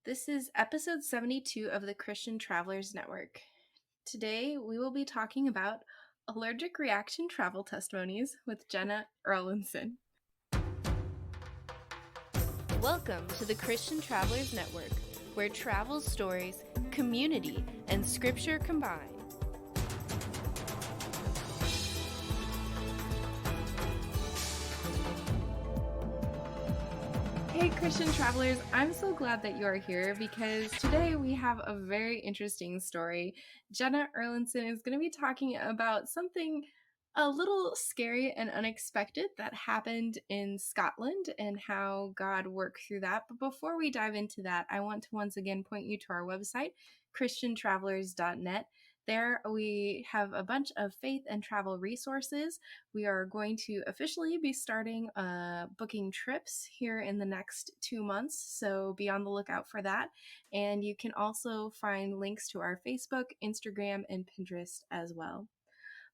This is episode 72 of the Christian Travelers Network. Today, we will be talking about allergic reaction travel testimonies with Jenna Erlinson. Welcome to the Christian Travelers Network, where travel stories, community, and scripture combine. Hey Christian travelers, I'm so glad that you are here because today we have a very interesting story. Jenna Erlinson is going to be talking about something a little scary and unexpected that happened in Scotland and how God worked through that. But before we dive into that, I want to once again point you to our website, christiantravelers.net. There we have a bunch of faith and travel resources. We are going to officially be starting booking trips here in the next 2 months, so be on the lookout for that. And you can also find links to our Facebook, Instagram, and Pinterest as well.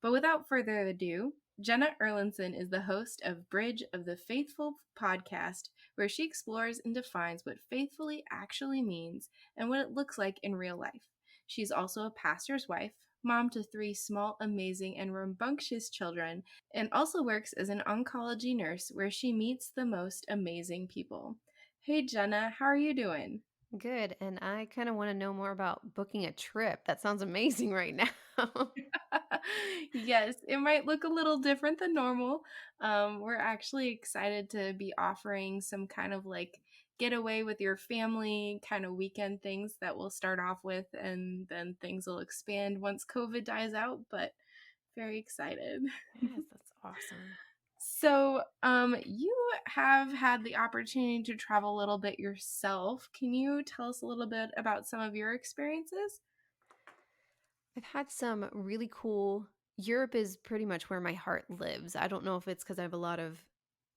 But without further ado, Jenna Erlinson is the host of Bridge of the Faithful podcast, where she explores and defines what faithfully actually means and what it looks like in real life. She's also a pastor's wife, mom to 3 small, amazing, and rambunctious children, and also works as an oncology nurse where she meets the most amazing people. Hey Jenna, how are you doing? Good. And I kind of want to know more about booking a trip. That sounds amazing right now. Yes, it might look a little different than normal. We're actually excited to be offering some kind of like get away with your family kind of weekend things that we'll start off with, and then things will expand once COVID dies out, but very excited. Yes, that's awesome. So, you have had the opportunity to travel a little bit yourself. Can you tell us a little bit about some of your experiences? I've had some really cool. Europe is pretty much where my heart lives. I don't know if it's because I have a lot of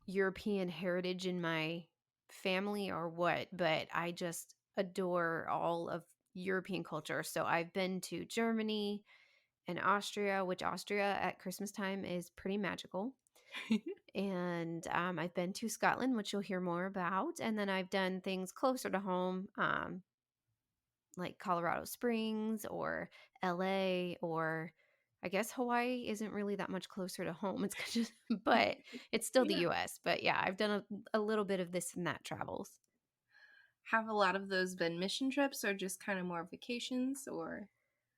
European heritage in my family or what, but I just adore all of European culture. So I've been to Germany and Austria, which Austria at Christmas time is pretty magical. And I've been to Scotland, which you'll hear more about. And then I've done things closer to home, like Colorado Springs or LA, or I guess Hawaii isn't really that much closer to home. It's just, but it's still the Yeah. US. But yeah, I've done a little bit of this and that travels. Have a lot of those been mission trips or just kind of more vacations or?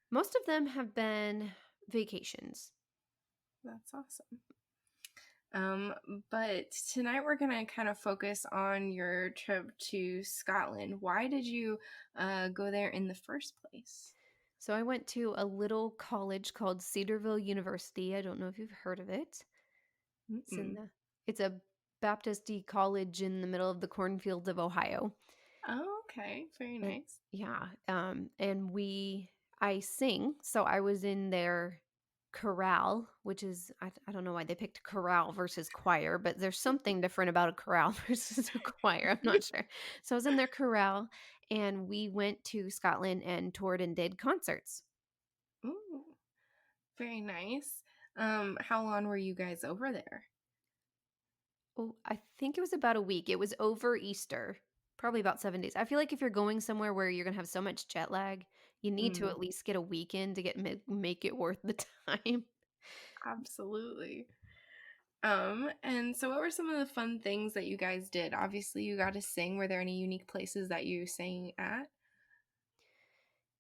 Most of them have been vacations. That's awesome. But tonight we're going to kind of focus on your trip to Scotland. Why did you go there in the first place? So I went to a little college called Cedarville University. I don't know if you've heard of it. It's in Mm-mm. the, it's a Baptist college in the middle of the cornfields of Ohio. Oh, okay. Very And nice. yeah, and I sing, so I was in their chorale, which is I don't know why they picked chorale versus choir, but there's something different about a chorale versus a choir. I'm not sure. So I was in their chorale, and we went to Scotland and toured and did concerts. Ooh, very nice. How long were you guys over there? Oh, I think it was about a week. It was over Easter, probably about 7 days. I feel like if you're going somewhere where you're gonna have so much jet lag, you need to Mm, at least get a weekend to make it worth the time. absolutely. And so what were some of the fun things that you guys did? Obviously, you got to sing. Were there any unique places that you sang at?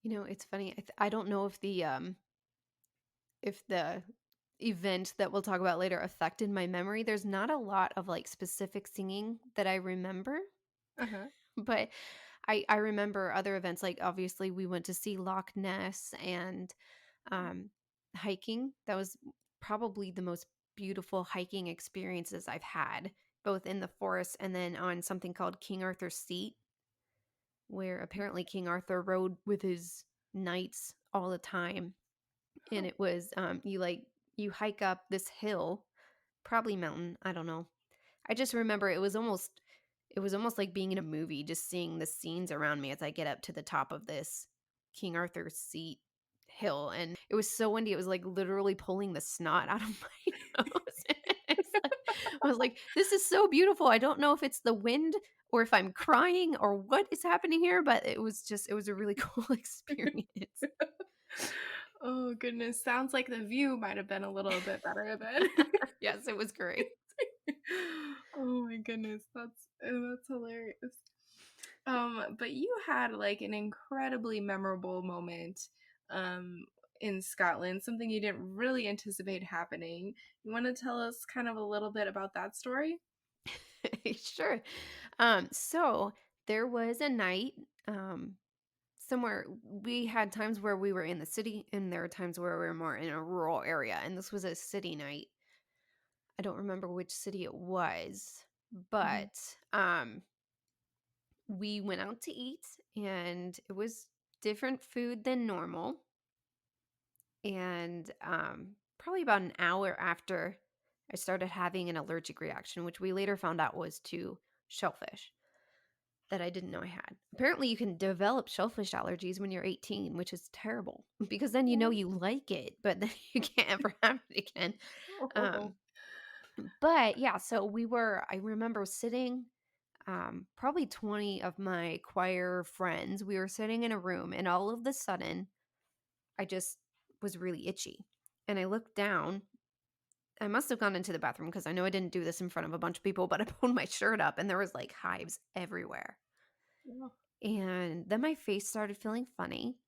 You know, it's funny. I don't know if the event that we'll talk about later affected my memory. There's not a lot of like specific singing that I remember, Uh-huh. but I remember other events. Like obviously we went to see Loch Ness and um, hiking. That was probably the most beautiful hiking experiences I've had, both in the forest and then on something called King Arthur's Seat, where apparently King Arthur rode with his knights all the time. And Oh, it was you hike up this hill, probably mountain, I don't know. I just remember it was almost like being in a movie, just seeing the scenes around me as I get up to the top of this King Arthur's Seat hill. And it was so windy, it was like literally pulling the snot out of my nose. It's like, I was like, this is so beautiful. I don't know if it's the wind or if I'm crying or what is happening here, but it was a really cool experience. Oh, goodness. Sounds like the view might have been a little bit better then. Yes, it was great. Oh my goodness, that's hilarious. But you had like an incredibly memorable moment um in Scotland, something you didn't really anticipate happening. You want to tell us kind of a little bit about that story? Sure. So there was a night somewhere we had times where we were in the city and there were times where we were more in a rural area, and this was a city night. I don't remember which city it was, Mhm. but we went out to eat and it was different food than normal. And probably about an hour after, I started having an allergic reaction, which we later found out was to shellfish that I didn't know I had. Apparently, you can develop shellfish allergies when you're 18, which is terrible because then you know Oh, you like it, but then you can't ever have it again. oh, Um, but yeah, so I remember sitting, probably 20 of my choir friends, we were sitting in a room, and all of the sudden, I just was really itchy. And I looked down. I must have gone into the bathroom because I know I didn't do this in front of a bunch of people, but I pulled my shirt up and there was like hives everywhere. oh, And then my face started feeling funny.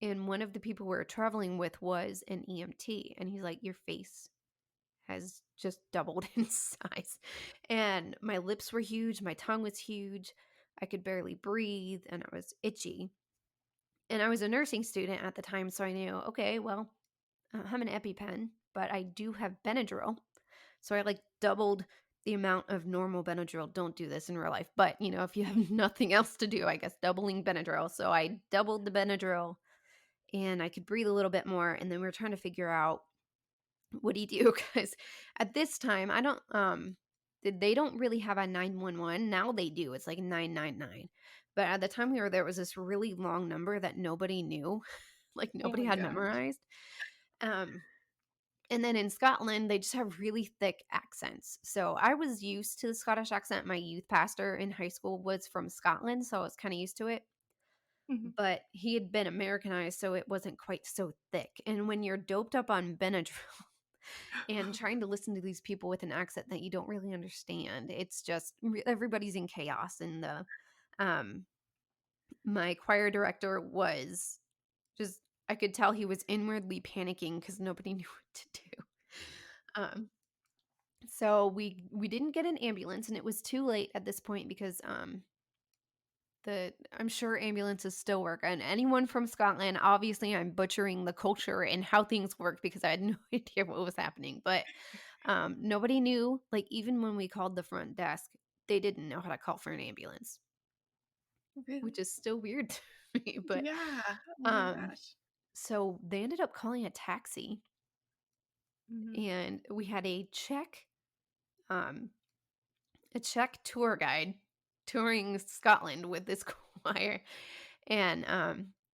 And one of the people we were traveling with was an EMT. And he's like, "Your face has just doubled in size." And my lips were huge. My tongue was huge. I could barely breathe and I was itchy. And I was a nursing student at the time. So I knew, okay, well, I don't have an EpiPen, but I do have Benadryl. So I like doubled the amount of normal Benadryl. Don't do this in real life, but if you have nothing else to do, I guess doubling Benadryl. So I doubled the Benadryl and I could breathe a little bit more. And then we were trying to figure out what do you do? Because at this time, I don't, they don't really have a 911. Now they do. It's like 999. But at the time we were there, it was this really long number that nobody knew, like oh nobody my had gosh. memorized. Um, And then in Scotland, they just have really thick accents. So I was used to the Scottish accent. My youth pastor in high school was from Scotland, so I was kind of used to it. Mhm. But he had been Americanized, so it wasn't quite so thick. And when you're doped up on Benadryl and trying to listen to these people with an accent that you don't really understand, it's just everybody's in chaos. And the um, my choir director was just I could tell he was inwardly panicking because nobody knew what to do. Um, So we didn't get an ambulance and it was too late at this point because the I'm sure ambulances still work. And anyone from Scotland, obviously I'm butchering the culture and how things work because I had no idea what was happening. But nobody knew, like even when we called the front desk, they didn't know how to call for an ambulance, which Really? is still weird to me. But Yeah. Oh my um gosh. so they ended up calling a taxi Mhm. and we had um a Czech tour guide touring Scotland with this choir, and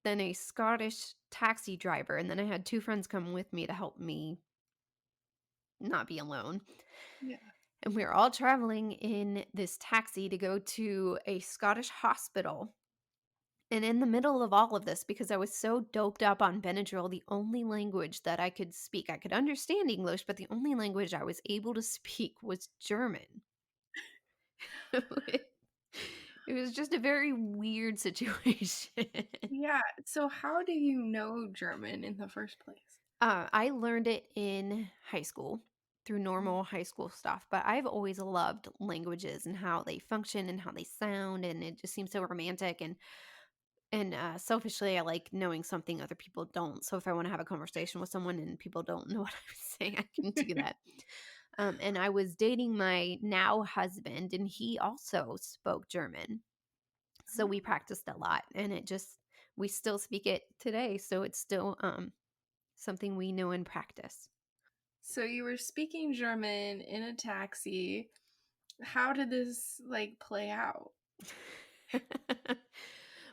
then a Scottish taxi driver, and then I had two friends come with me to help me not be alone. Yeah. And we were all traveling in this taxi to go to a Scottish hospital. And in the middle of all of this, because I was so doped up on Benadryl, the only language that I could speak, I could understand English, but the only language I was able to speak was German. It was just a very weird situation. Yeah. So how do you know German in the first place? I learned it in high school through Mhm. normal high school stuff, but I've always loved languages and how they function and how they sound, and it just seems so romantic. And selfishly, I like knowing something other people don't. So if I want to have a conversation with someone and people don't know what I'm saying, I can do that. And I was dating my now husband, and he also spoke German. So we Oh. practiced a lot and we still speak it today. So it's still something we know and practice. So you were speaking German in a taxi. How did this like play out?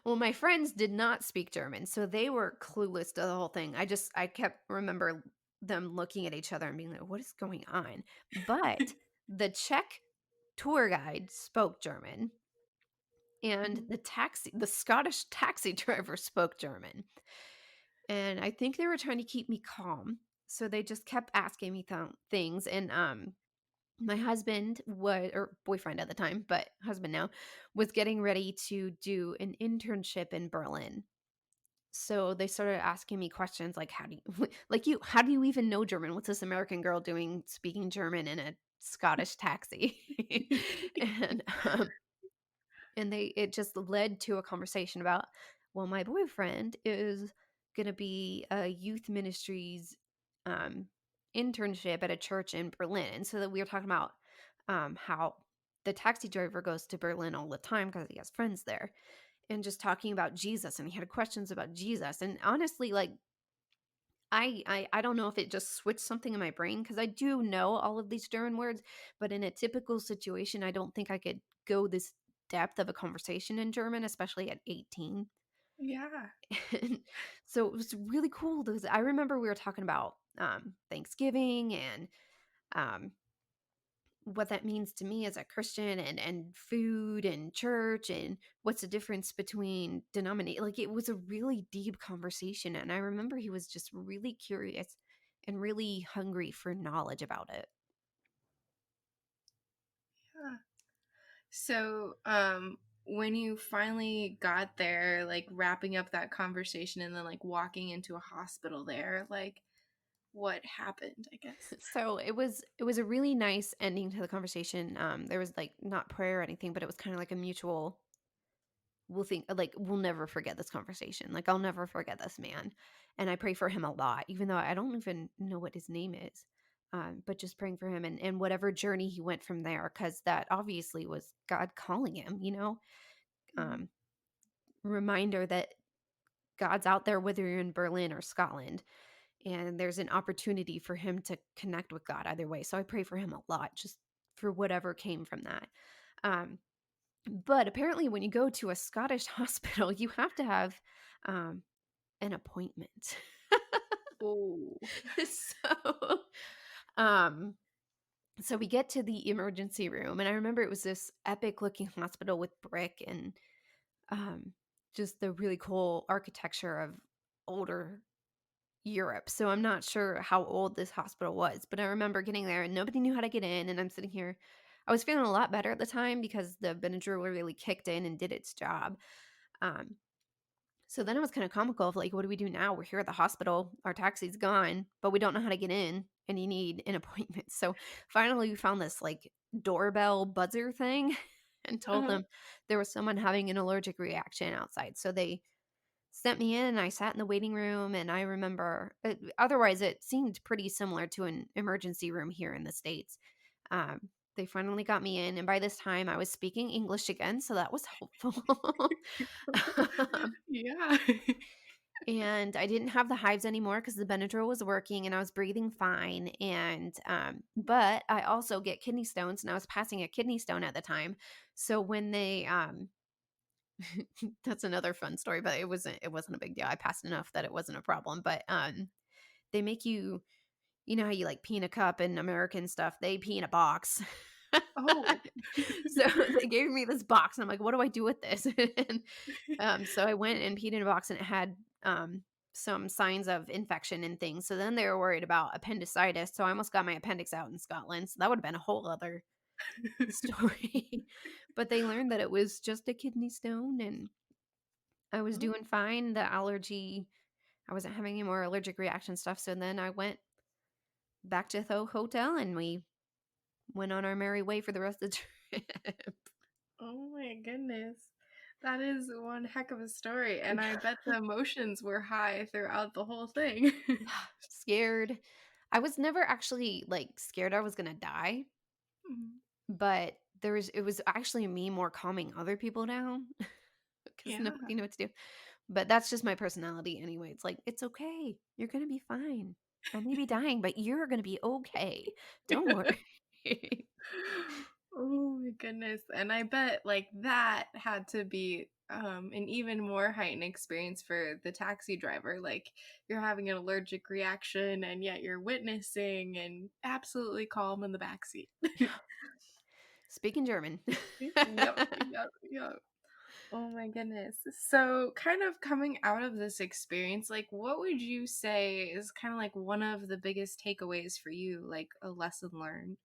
Well, my friends did not speak German, so they were clueless to the whole thing. I kept remember them looking at each other and being like, "What is going on?" But the Czech tour guide spoke German, and Mhm. the Scottish taxi driver spoke German. And I think they were trying to keep me calm, so they just kept asking me things. And my husband was, or boyfriend at the time, but husband now, was getting ready to do an internship in Berlin. So they started asking me questions like, how do you, like you, how do you even know German? What's this American girl doing speaking German in a Scottish taxi? and it just led to a conversation about, well, my boyfriend is going to be a youth ministries um internship at a church in Berlin. And so that we were talking about how the taxi driver goes to Berlin all the time because he has friends there, and just talking about Jesus, and he had questions about Jesus. And honestly, like I don't know if it just switched something in my brain, because I do know all of these German words, but in a typical situation, I don't think I could go this depth of a conversation in German, especially at 18. Yeah. And so it was really cool because I remember we were talking about Thanksgiving and um, what that means to me as a Christian, and food and church, and what's the difference between denominate, like, it was a really deep conversation, and I remember he was just really curious and really hungry for knowledge about it. Yeah. So, when you finally got there, like wrapping up that conversation and then like walking into a hospital there, like what happened, I guess? So it was a really nice ending to the conversation. There was like not prayer or anything, but it was kind of like a mutual, we'll think, like, we'll never forget this conversation. Like, I'll never forget this man. And I pray for him a lot, even though I don't even know what his name is. But just praying for him, and whatever journey he went from there, because that obviously was God calling him. Mhm. Um, Reminder that God's out there, whether you're in Berlin or Scotland, and there's an opportunity for him to connect with God either way. So I pray for him a lot, just for whatever came from that. Um, But apparently when you go to a Scottish hospital, you have to have, um, an appointment. Oh. So, um, so we get to the emergency room, and I remember it was this epic looking hospital with brick and, um, just the really cool architecture of older Europe. So I'm not sure how old this hospital was, but I remember getting there and nobody knew how to get in, and I'm sitting here. I was feeling a lot better at the time because the Benadryl really kicked in and did its job. Um, so then it was kind of comical of like, what do we do now? We're here at the hospital, our taxi's gone, but we don't know how to get in, and you need an appointment. So finally, we found this like doorbell buzzer thing and told Uh-huh. them there was someone having an allergic reaction outside. So they sent me in, and I sat in the waiting room, and I remember otherwise it seemed pretty similar to an emergency room here in the States. Um, they finally got me in, and by this time I was speaking English again, so that was helpful. Um, Yeah. and I didn't have the hives anymore because the Benadryl was working and I was breathing fine. And but I also get kidney stones, and I was passing a kidney stone at the time. So when they that's another fun story, but it wasn't a big deal. I passed enough that it wasn't a problem. But they make you, you know how you like pee in a cup and American stuff, they pee in a box. Oh. So they gave me this box, and I'm like, what do I do with this? And so I went and peed in a box, and it had some signs of infection and things. So then they were worried about appendicitis. So I almost got my appendix out in Scotland. So that would have been a whole other story. But they learned that it was just a kidney stone, and I was Oh. doing fine. The allergy, I wasn't having any more allergic reaction stuff. So then I went back to the hotel, and we went on our merry way for the rest of the trip. Oh my goodness. That is one heck of a story, and I bet the emotions were high throughout the whole thing. Scared. I was never actually like scared I was gonna die, Mhm. but it was actually me more calming other people down because Yeah. nobody knew what to do. But that's just my personality anyway. It's like, it's okay. You're gonna be fine. I may be dying, but you're gonna be okay. Don't worry. Oh my goodness. And I bet like that had to be an even more heightened experience for the taxi driver. Like you're having an allergic reaction and yet you're witnessing and absolutely calm in the backseat. Speaking German. Yep, yep, yep. Oh my goodness. So, kind of coming out of this experience, like, what would you say is kind of like one of the biggest takeaways for you, like a lesson learned?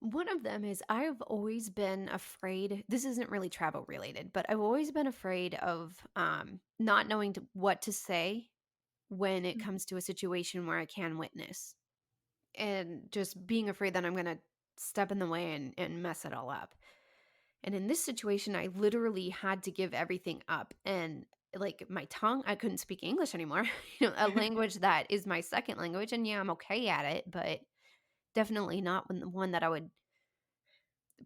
One of them is I've always been afraid. This isn't really travel related, but I've always been afraid of not knowing what to say when it Mm. comes to a situation where I can witness, and just being afraid that I'm going to step in the way and mess it all up. And in this situation, I literally had to give everything up. And like my tongue, I couldn't speak English anymore, a language that is my second language. And yeah, I'm okay at it, but definitely not when the one that I would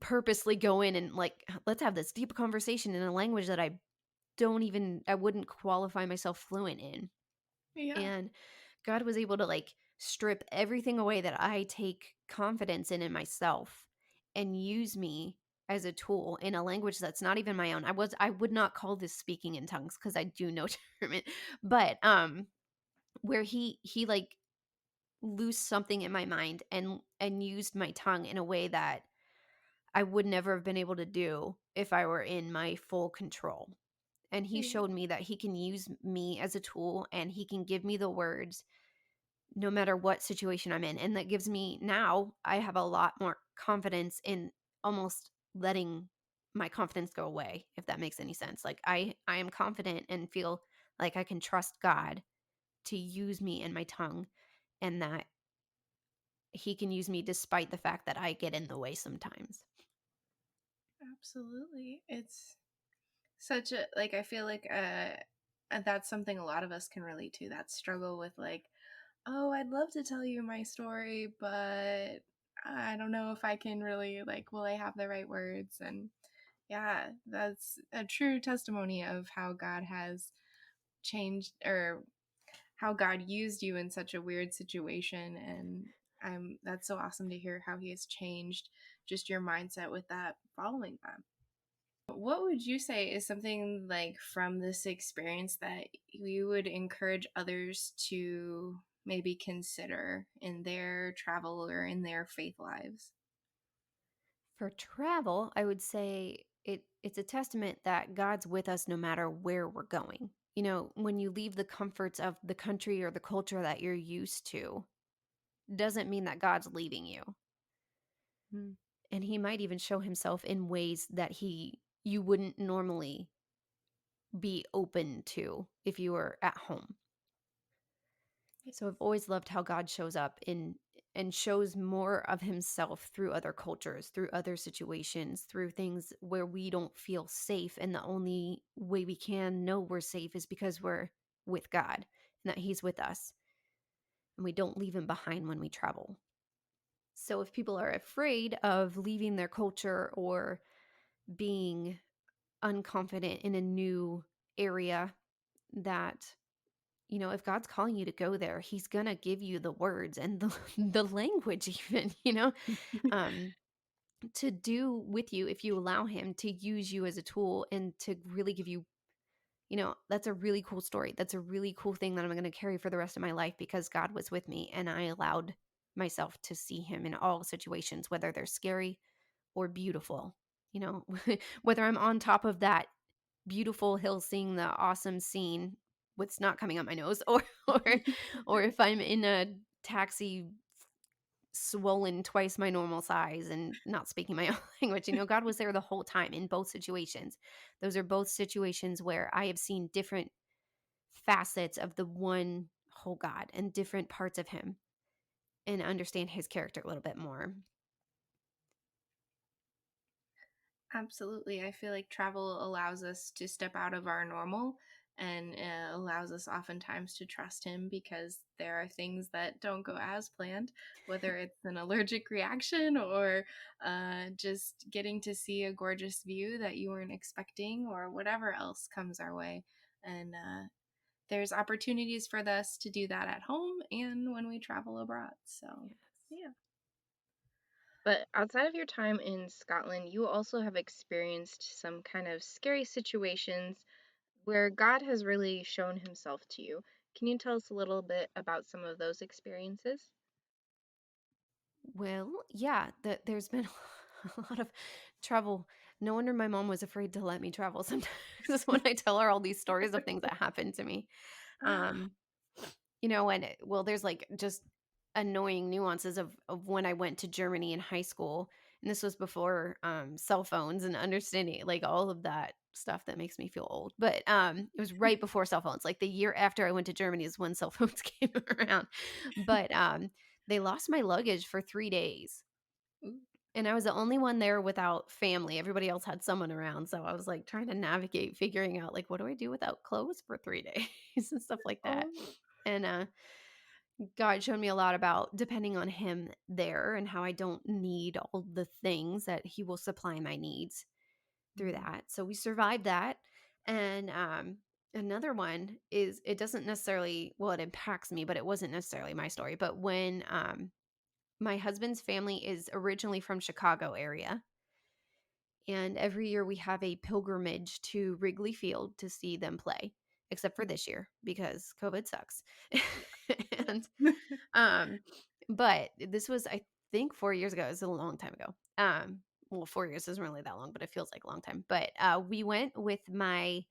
purposely go in and like, let's have this deep conversation in a language that I wouldn't qualify myself fluent in. Yeah, And God was able to like strip everything away that I take confidence in myself and use me as a tool in a language that's not even my own. I would not call this speaking in tongues because I do know German, but where he like loosed something in my mind and used my tongue in a way that I would never have been able to do if I were in my full control. And he yeah, showed me that he can use me as a tool and he can give me the words no matter what situation I'm in. And that gives me now, I have a lot more confidence in almost letting my confidence go away, if that makes any sense. Like I am confident and feel like I can trust God to use me and my tongue, and that he can use me despite the fact that I get in the way sometimes. absolutely. It's such a like I feel like that's something a lot of us can relate to. That struggle with like, oh, I'd love to tell you my story, but I don't know if I can really like will I have the right words and yeah, that's a true testimony of how God has changed or how God used you in such a weird situation and I'm that's so awesome to hear how he has changed just your mindset with that following that. What would you say is something like from this experience that you would encourage others to maybe consider in their travel or in their faith lives? For travel, I would say it's a testament that God's with us no matter where we're going. When you leave the comforts of the country or the culture that you're used to, doesn't mean that God's leaving you. Mm. And he might even show himself in ways that he you wouldn't normally be open to if you were at home. Yeah, So I've always loved how God shows up in and shows more of himself through other cultures, through other situations, through things where we don't feel safe. And the only way we can know we're safe is because we're with God and that he's with us and we don't leave him behind when we travel. So if people are afraid of leaving their culture or being unconfident in a new area, that if God's calling you to go there, he's going to give you the words and the the language even, um to do with you if you allow him to use you as a tool and to really give you, that's a really cool story. That's a really cool thing that I'm going to carry for the rest of my life because God was with me and I allowed myself to see him in all situations, whether they're scary or beautiful. You know, whether I'm on top of that beautiful hill seeing the awesome scene with snot coming out my nose or if I'm in a taxi swollen twice my normal size and not speaking my own language. God was there the whole time in both situations. Those are both situations where I have seen different facets of the one whole God and different parts of him and understand his character a little bit more. absolutely. I feel like travel allows us to step out of our normal and allows us oftentimes to trust him because there are things that don't go as planned, whether it's an allergic reaction or just getting to see a gorgeous view that you weren't expecting or whatever else comes our way. And there's opportunities for us to do that at home and when we travel abroad. So, Yes. yeah. But outside of your time in Scotland, you also have experienced some kind of scary situations where God has really shown himself to you. Can you tell us a little bit about some of those experiences? Well, yeah, there's been a lot of travel. No wonder my mom was afraid to let me travel sometimes when I tell her all these stories of things that happened to me. Um, well, there's like just annoying nuances of when I went to Germany in high school. And this was before cell phones and understanding like all of that stuff that makes me feel old. But it was right before cell phones. Like the year after I went to Germany is when cell phones came around. But they lost my luggage for 3 days. Ooh. And I was the only one there without family. Everybody else had someone around. So I was like trying to navigate, figuring out like, what do I do without clothes for 3 days and stuff like that. Oh. And God showed me a lot about depending on Him there and how I don't need all the things, that He will supply my needs through Mm. that. So we survived that. And another one is, it doesn't necessarily, well, it impacts me, but it wasn't necessarily my story. But when my husband's family is originally from Chicago area, and every year we have a pilgrimage to Wrigley Field to see them play, except for Mm. this year because COVID sucks. And Yeah. um, but this was, I think, 4 years ago. It was a long time ago. Well, 4 years isn't really that long, but it feels like a long time. But we went with my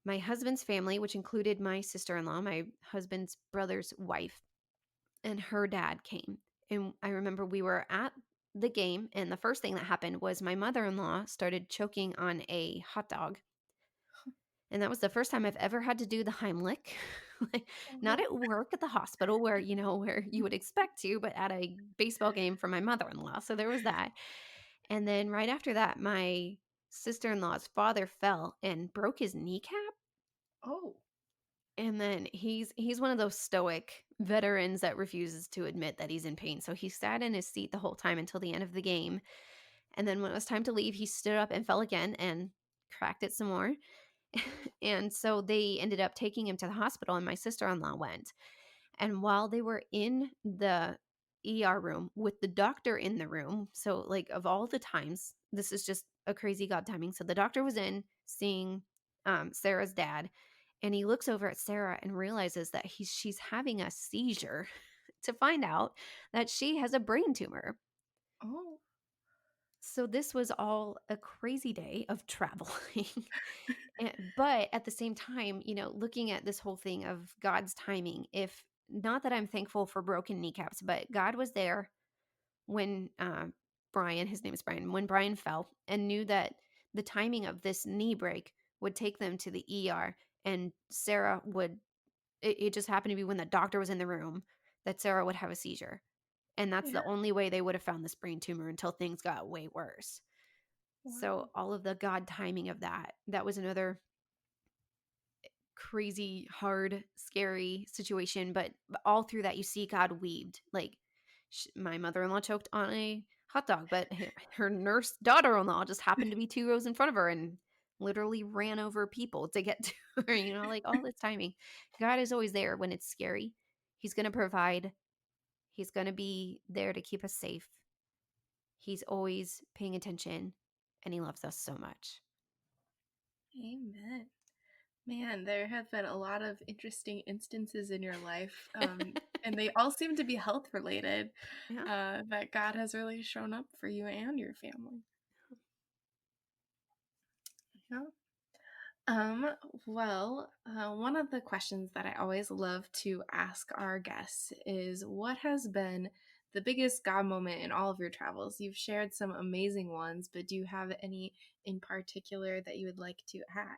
husband's family, which included my sister-in-law, my husband's brother's wife, and her dad came. And I remember we were at the game, and the first thing that happened was my mother-in-law started choking on a hot dog. And that was the first time I've ever had to do the Heimlich. Like, not Oh. at work at the hospital where, where you would expect to, but at a baseball game for my mother-in-law. So there was that. And then right after that, my sister-in-law's father fell and broke his kneecap. Oh. And then he's one of those stoic veterans that refuses to admit that he's in pain. So he sat in his seat the whole time until the end of the game. And then when it was time to leave, he stood up and fell again and cracked it some more. And so they ended up taking him to the hospital, and my sister-in-law went. And while they were in the ER room with the doctor in the room, so like of all the times, this is just a crazy God timing. So the doctor was in seeing Sarah's dad, and he looks over at Sarah and realizes that she's having a seizure to find out that she has a brain tumor. Oh. So this was all a crazy day of traveling. But at the same time, looking at this whole thing of God's timing, if not that I'm thankful for broken kneecaps, but God was there when Brian, his name is Brian, when Brian fell and knew that the timing of this knee break would take them to the ER, and Sarah would, it just happened to be when the doctor was in the room that Sarah would have a seizure. And that's Yeah. the only way they would have found this brain tumor until things got way worse. So Wow. all of the God timing of that was another crazy, hard, scary situation. But all through that, you see God weaved. Like my mother in law choked on a hot dog, but her nurse daughter in law just happened to be 2 rows in front of her and literally ran over people to get to her. Like all this timing. God is always there when it's scary. He's going to provide, He's going to be there to keep us safe. He's always paying attention, and He loves us so much. Amen. Man, there have been a lot of interesting instances in your life, and they all seem to be health related, Yeah. that God has really shown up for you and your family. Yeah. Um, one of the questions that I always love to ask our guests is what has been the biggest God moment in all of your travels? You've shared some amazing ones, but do you have any in particular that you would like to add?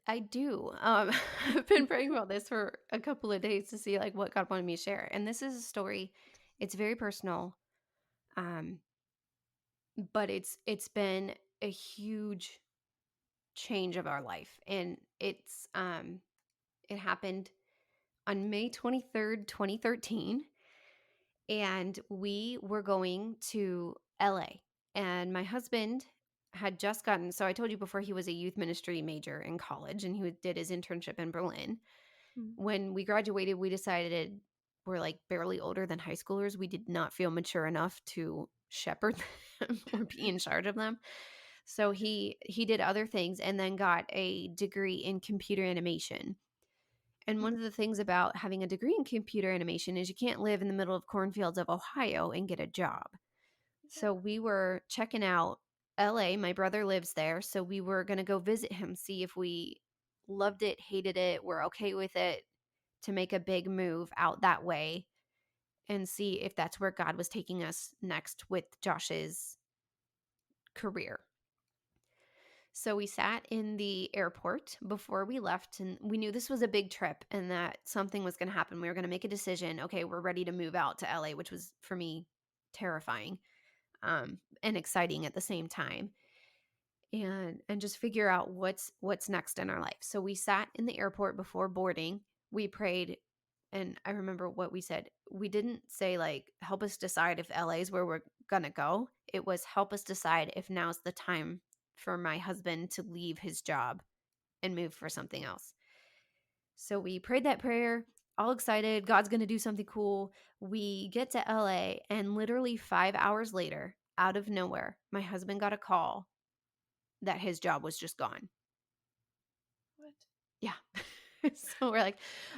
I do. I've been praying about this for a couple of days to see like what God wanted me to share. And this is a story. It's very personal. Um, but it's been a huge change of our life. And it happened on May 23rd, 2013. And we were going to LA. And my husband had just gotten, so I told you before, he was a youth ministry major in college, and did his internship in Berlin. Mm. When we graduated, we decided we're like barely older than high schoolers. We did not feel mature enough to shepherd them or be in charge of them. So he did other things and then got a degree in computer animation. And one of the things about having a degree in computer animation is you can't live in the middle of cornfields of Ohio and get a job. Yeah. So we were checking out LA. My brother lives there. So we were going to go visit him, see if we loved it, hated it, were okay with it, to make a big move out that way and see if that's where God was taking us next with Josh's career. So we sat in the airport before we left, and we knew this was a big trip and that something was going to happen. We were going to make a decision. Okay, we're ready to move out to LA, which was for me terrifying, and exciting at the same time. And just figure out what's next in our life. So we sat in the airport before boarding. We prayed, and I remember what we said. We didn't say like help us decide if LA is where we're going to go. It was help us decide if now's the time for my husband to leave his job and move for something else. So we prayed that prayer, all excited, God's going to do something cool. We get to LA, and literally 5 hours later, out of nowhere, my husband got a call that his job was just gone. What? Yeah. So we're like,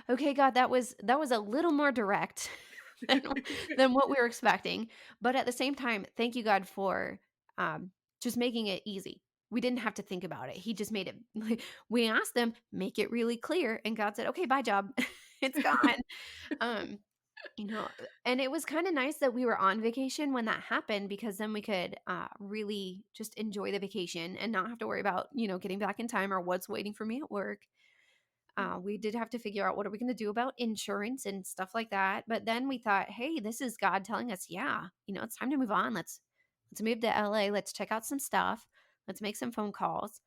"Okay, God, that was a little more direct than than what we were expecting." But at the same time, thank you, God, for just making it easy. We didn't have to think about it. He just made it like we asked him, "Make it really clear." And God said, "Okay, bye job. It's gone." Um and it was kind of nice that we were on vacation when that happened, because then we could really just enjoy the vacation and not have to worry about, getting back in time or what's waiting for me at work. We did have to figure out what are we going to do about insurance and stuff like that. But then we thought, hey, this is God telling us, yeah, it's time to move on. Let's move to LA. Let's check out some stuff. Let's make some phone calls.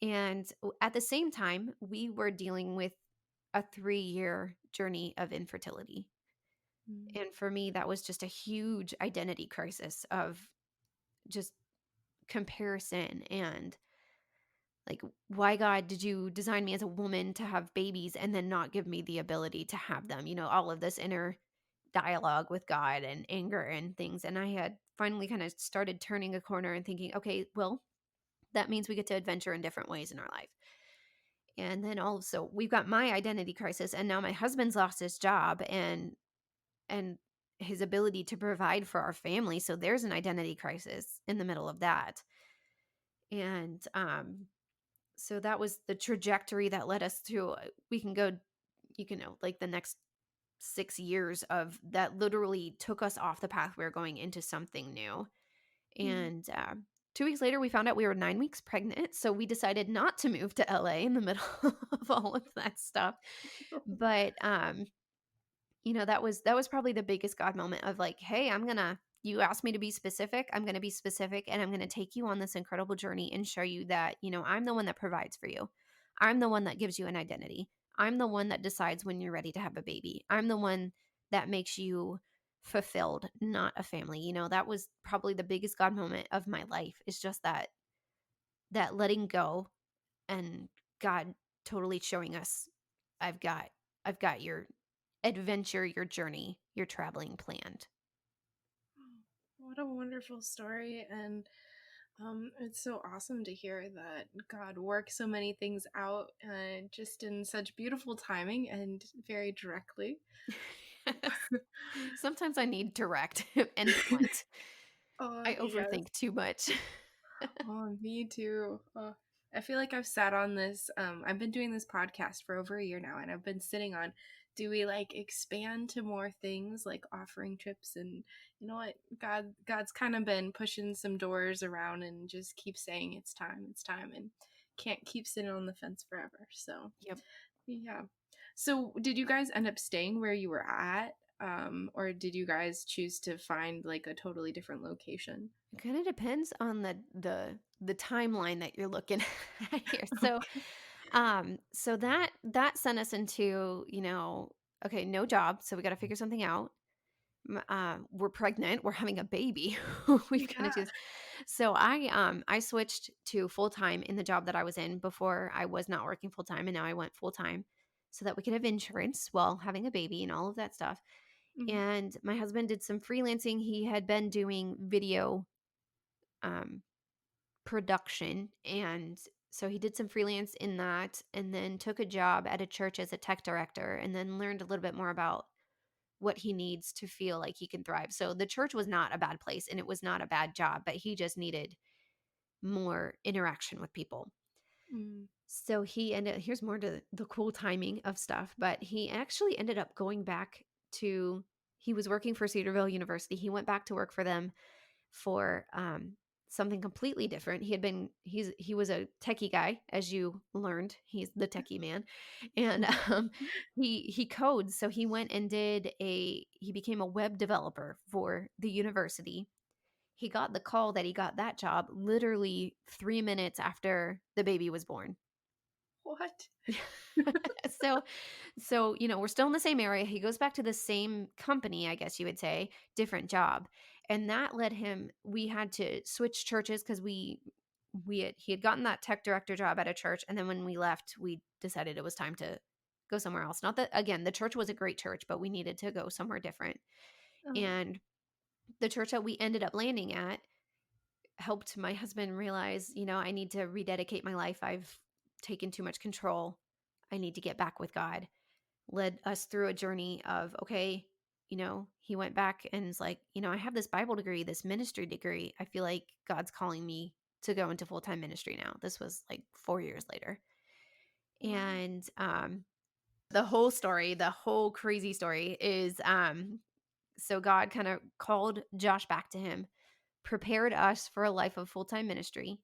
And at the same time, we were dealing with a 3-year journey of infertility. Mm, And for me, that was just a huge identity crisis of just comparison and like, why, God, did you design me as a woman to have babies and then not give me the ability to have them? All of this inner dialogue with God and anger and things. And I had finally kind of started turning a corner and thinking, okay, well, that means we get to adventure in different ways in our life. And then also we've got my identity crisis, and now my husband's lost his job and his ability to provide for our family. So there's an identity crisis in the middle of that. And so that was the trajectory that led us to we can go like the next 6 years of that literally took us off the path we were going into something new. mm. And 2 weeks later we found out we were 9 weeks pregnant, so we decided not to move to LA in the middle of all of that stuff. But that was probably the biggest God moment of like, hey, you asked me to be specific. I'm going to be specific, and I'm going to take you on this incredible journey and show you that, I'm the one that provides for you. I'm the one that gives you an identity. I'm the one that decides when you're ready to have a baby. I'm the one that makes you fulfilled, not a family. That was probably the biggest God moment of my life, is just that letting go, and God totally showing us, I've got I've got your adventure, your journey, your traveling planned. What a wonderful story. And it's so awesome to hear that God works so many things out just in such beautiful timing and very directly. Yes. Sometimes I need direct and blunt. I Yes. overthink too much. Oh, me too. I feel like I've sat on this. I've been doing this podcast for over a year now, and I've been sitting on, do we like expand to more things like offering trips? And you know what? God's kind of been pushing some doors around and just keep saying it's time, and can't keep sitting on the fence forever. So Yep. yeah. So did you guys end up staying where you were at? Or did you guys choose to find like a totally different location? It kind of depends on the timeline that you're looking at here. So that sent us into, okay, no job, so we got to figure something out. We're pregnant, we're having a baby. We've got to Yeah. do this. So I switched to full time in the job that I was in before. I was not working full time, and now I went full time so that we could have insurance while having a baby and all of that stuff. Mhm. And my husband did some freelancing. He had been doing video um production, and So he did some freelance in that and then took a job at a church as a tech director and then learned a little bit more about what he needs to feel like he can thrive. So the church was not a bad place and it was not a bad job, but he just needed more interaction with people. Mm. So he ended, here's more to the cool timing of stuff, but he actually ended up going back to, he was working for Cedarville University. He went back to work for them for something completely different. He was a techie guy, as you learned. He's the techie man, and he codes. So he went and he became a web developer for the university. He got the call that he got that job literally 3 minutes after the baby was born. What? so we're still in the same area. He goes back to the same company, I guess you would say, different job. And that led him, we had to switch churches because he had gotten that tech director job at a church, and then when we left, we decided it was time to go somewhere else. Not that, again, the church was a great church, but we needed to go somewhere different. Oh. And the church that we ended up landing at helped my husband realize, I need to rededicate my life. I've taken too much control. I need to get back with God. Led us through a journey of, okay, he went back and is like, I have this Bible degree, this ministry degree. I feel like God's calling me to go into full-time ministry now. This was like 4 years later. Wow. And the whole crazy story is so God kind of called Josh back to him, prepared us for a life of full-time ministry.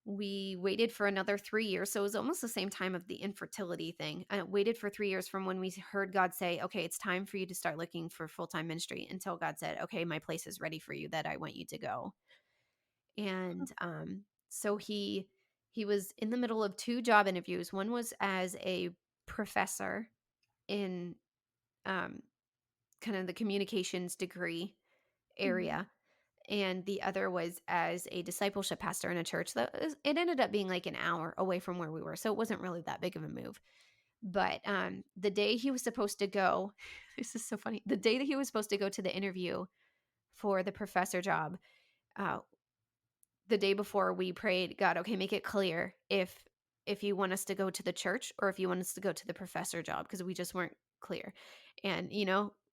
We waited for another 3 years. So it was almost the same time of the infertility thing. I waited for 3 years from when we heard God say, okay, it's time for you to start looking for full-time ministry, until God said, okay, my place is ready for you that I want you to go. And so he was in the middle of two job interviews. One was as a professor in um, kind of the communications degree Mhm. area, and the other was as a discipleship pastor in a church it ended up being like an hour away from where we were, so it wasn't really that big of a move. But the day he was supposed to go, this is so funny, the day that he was supposed to go to the interview for the professor job, uh, the day before, we prayed, God, okay, make it clear if you want us to go to the church or if you want us to go to the professor job, because we just weren't clear. And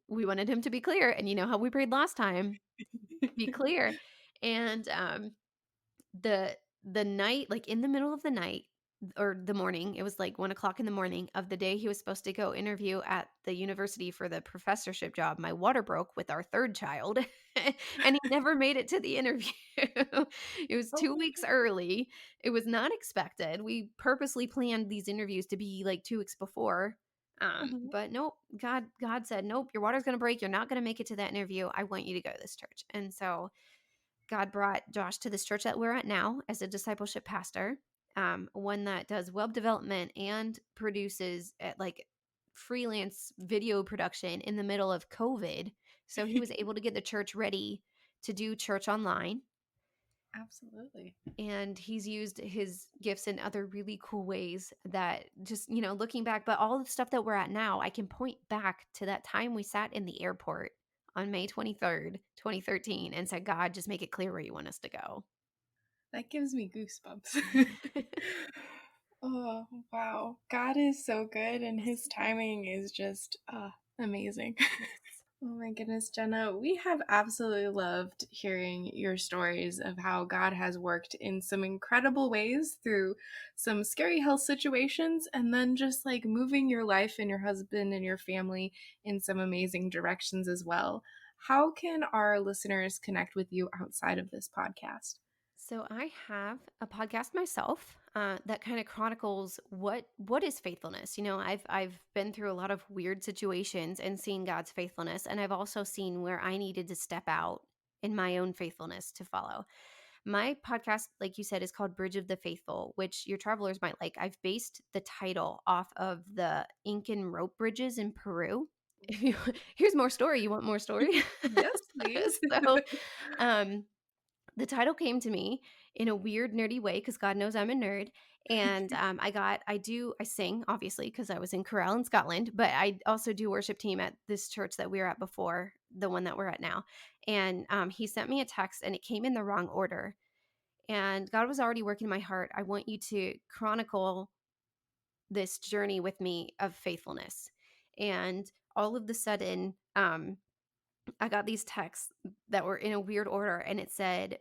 we wanted him to be clear, and how we prayed last time, be clear. And the the night, like in the middle of the night or the morning, it was like 1 o'clock in the morning of the day he was supposed to go interview at the university for the professorship job, my water broke with our third child. And he never made it to the interview. It was Oh 2 weeks my early. It was not expected. We purposely planned these interviews to be like 2 weeks before. god. Mhm. But nope, God said, nope, your water's gonna break, you're not gonna make it to that interview, I want you to go to this church. And so God brought Josh to this church that we're at now as a discipleship pastor, one that does web development and produces like freelance video production in the middle of COVID. So he was able to get the church ready to do church online. Absolutely. And he's used his gifts in other really cool ways that just, looking back, but all the stuff that we're at now, I can point back to that time we sat in the airport on May 23rd, 2013, and said, God, just make it clear where you want us to go. That gives me goosebumps. Oh, wow. God is so good and Yes. his timing is just amazing. Yes. Oh my goodness, Jenna, we have absolutely loved hearing your stories of how God has worked in some incredible ways through some scary health situations and then just like moving your life and your husband and your family in some amazing directions as well. How can our listeners connect with you outside of this podcast? So I have a podcast myself that kind of chronicles what is faithfulness. I've been through a lot of weird situations and seen God's faithfulness, and I've also seen where I needed to step out in my own faithfulness to follow. My podcast, like you said, is called Bridge of the Faithful, which your travelers might like. I've based the title off of the Incan rope bridges in Peru. If you Here's more story. You want more story? Yes, please. So, um, the title came to me in a weird nerdy way because God knows I'm a nerd. And I sing obviously because I was in chorale in Scotland, but I also do worship team at this church that we were at before, the one that we're at now. And he sent me a text and it came in the wrong order. And God was already working in my heart. I want you to chronicle this journey with me of faithfulness. And all of the sudden, I got these texts that were in a weird order, and it said,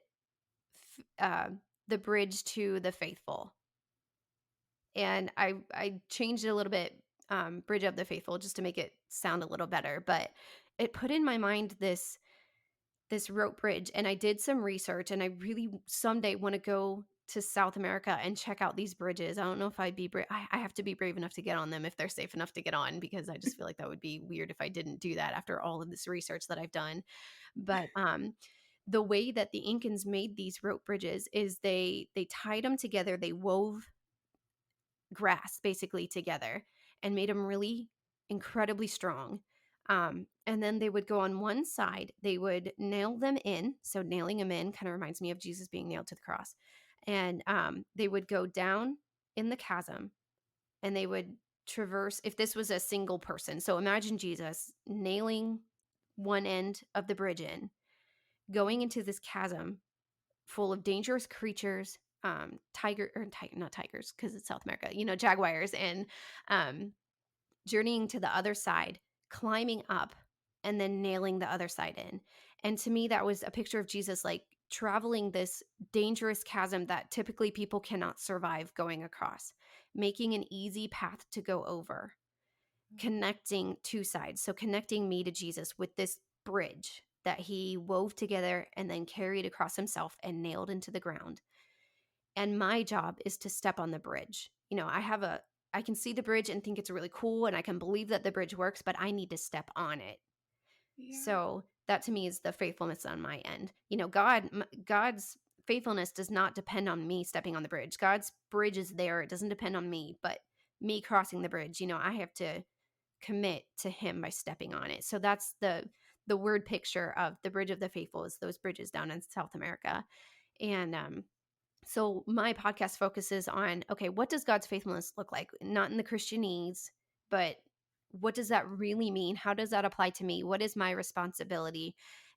the bridge to the faithful. And I changed it a little bit, bridge of the faithful, just to make it sound a little better. But it put in my mind this rope bridge, and I did some research, and I really someday want to go to South America and check out these bridges. I don't know if I'd be brave. I have to be brave enough to get on them if they're safe enough to get on, because I just feel like that would be weird if I didn't do that after all of this research that I've done. But the way that the Incans made these rope bridges is they tied them together. They wove grass basically together and made them really incredibly strong. And then they would go on one side, they would nail them in. So nailing them in kind of reminds me of Jesus being nailed to the cross. And they would go down in the chasm, and they would traverse, if this was a single person. So imagine Jesus nailing one end of the bridge in, going into this chasm full of dangerous creatures, not tigers because it's South America, jaguars, and um, journeying to the other side, climbing up, and then nailing the other side in. And to me, that was a picture of Jesus like traveling this dangerous chasm that typically people cannot survive going across, making an easy path to go over, connecting two sides. So connecting me to Jesus with this bridge that he wove together and then carried across himself and nailed into the ground. And my job is to step on the bridge. I can see the bridge and think it's really cool, and I can believe that the bridge works, but I need to step on it. Yeah. So that to me is the faithfulness on my end. God's faithfulness does not depend on me stepping on the bridge. God's bridge is there. It doesn't depend on me, but me crossing the bridge, I have to commit to him by stepping on it. So that's the word picture of the bridge of the faithful, is those bridges down in South America. And so my podcast focuses on, okay, what does God's faithfulness look like? Not in the Christianese, but what does that really mean? How does that apply to me? What is my responsibility?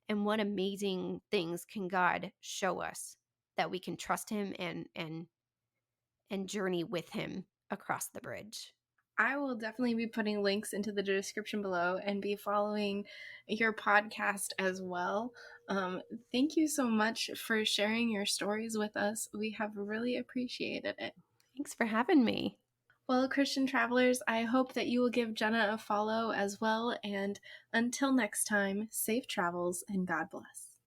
And what amazing things can God show us that we can trust him and journey with him across the bridge? I will definitely be putting links into the description below and be following your podcast as well. Um, Thank you so much for sharing your stories with us. We have really appreciated it. Thanks for having me. Well, Christian travelers, I hope that you will give Jenna a follow as well. And until next time, safe travels and God bless.